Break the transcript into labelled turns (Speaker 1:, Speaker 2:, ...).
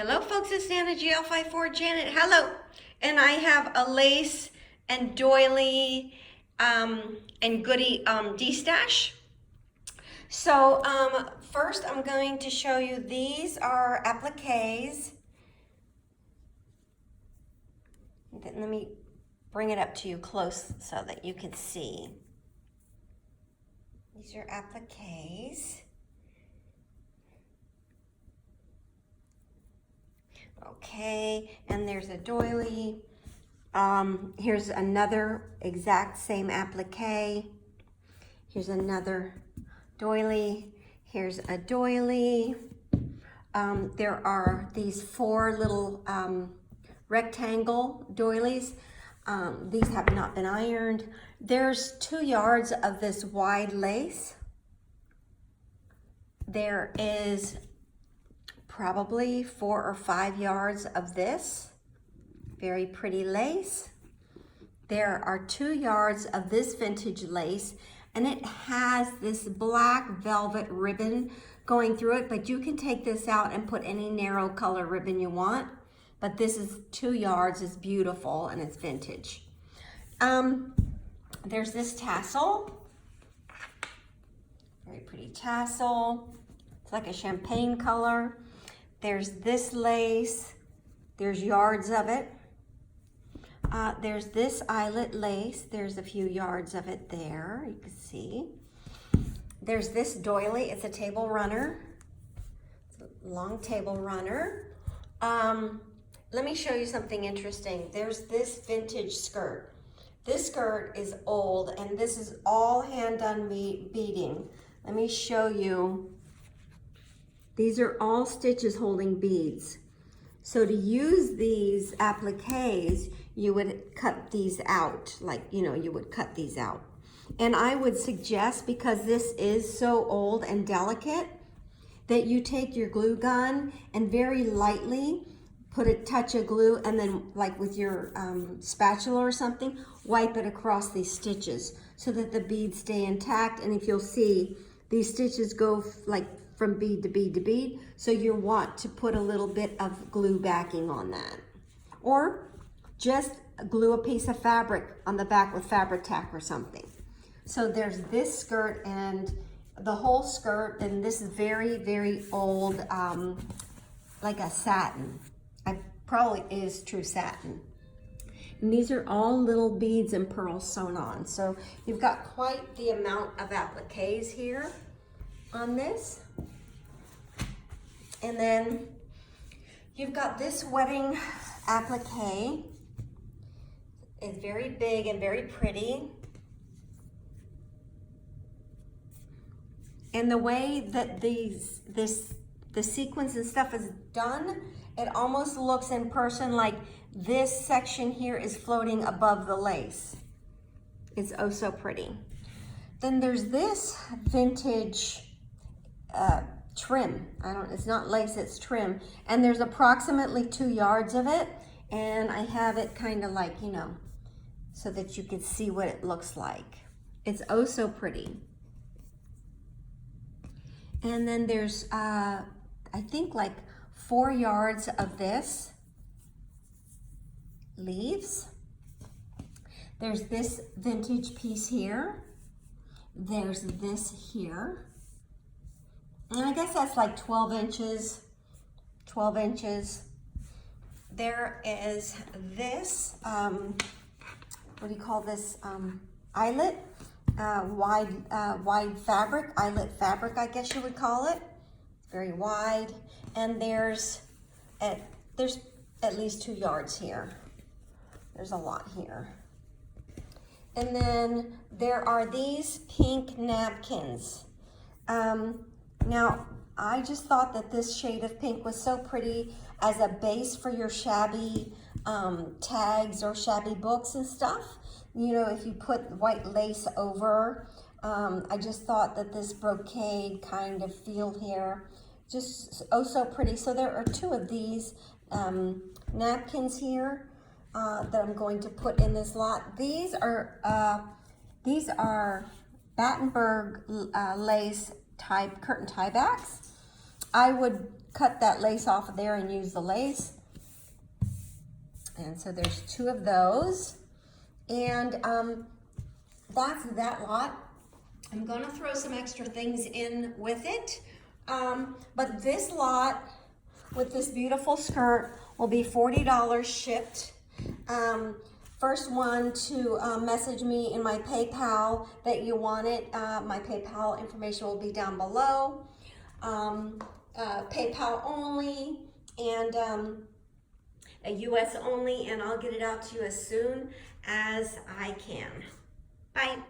Speaker 1: Hello folks, it's Nana GL54 Janet. Hello. And I have a lace and doily and goodie destash. So first I'm going to show you, these are appliques. Let me bring it up to you close so that you can see. These are appliques. Okay, and there's a doily. Here's another exact same applique. Here's another doily. Here's a doily. There are these four little rectangle doilies. These have not been ironed. There's 2 yards of this wide lace. There is probably 4 or 5 yards of this very pretty lace. There are 2 yards of this vintage lace, and it has this black velvet ribbon going through it, but you can take this out and put any narrow color ribbon you want. But this is 2 yards, it's beautiful, and it's vintage. There's this tassel, very pretty tassel. It's like a champagne color. There's this lace, there's yards of it. There's this eyelet lace, there's a few yards of it there, you can see. There's this doily, it's a table runner, it's a long table runner. Let me show you something interesting. There's this vintage skirt. This skirt is old, and this is all hand-done beading. Let me show you. These are all stitches holding beads. So to use these appliques, you would cut these out, like, you would cut these out. And I would suggest, because this is so old and delicate, that you take your glue gun and very lightly put a touch of glue, and then, like with your spatula or something, wipe it across these stitches so that the beads stay intact. And if you'll see, these stitches go like from bead to bead to bead, so you want to put a little bit of glue backing on that. Or just glue a piece of fabric on the back with fabric tack or something. So there's this skirt and the whole skirt, and this is very, very old, like a satin. It probably is true satin. And these are all little beads and pearls sewn on. So you've got quite the amount of appliques here on this. And then you've got this wedding applique. It's very big and very pretty. And the way that the sequins and stuff is done, it almost looks in person like this section here is floating above the lace. It's oh so pretty. Then there's this vintage trim. It's not lace, it's trim. And there's approximately 2 yards of it. And I have it kind of like, so that you can see what it looks like. It's oh so pretty. And then there's, I think like 4 yards of this leaves. There's this vintage piece here. There's this here. And I guess that's like 12 inches, 12 inches. There is this, what do you call this, eyelet, wide fabric, eyelet fabric, I guess you would call it. It's very wide. And there's at least 2 yards here. There's a lot here. And then there are these pink napkins. Now, I just thought that this shade of pink was so pretty as a base for your shabby tags or shabby books and stuff. If you put white lace over, I just thought that this brocade kind of feel here, just oh so pretty. So there are 2 of these napkins here that I'm going to put in this lot. These are Battenberg lace type curtain tie backs. I would cut that lace off of there and use the lace. And so there's 2 of those. And that's that lot. I'm gonna throw some extra things in with it. But this lot with this beautiful skirt will be $40 shipped. First one to message me in my PayPal that you want it. My PayPal information will be down below. PayPal only and a US only, and I'll get it out to you as soon as I can. Bye.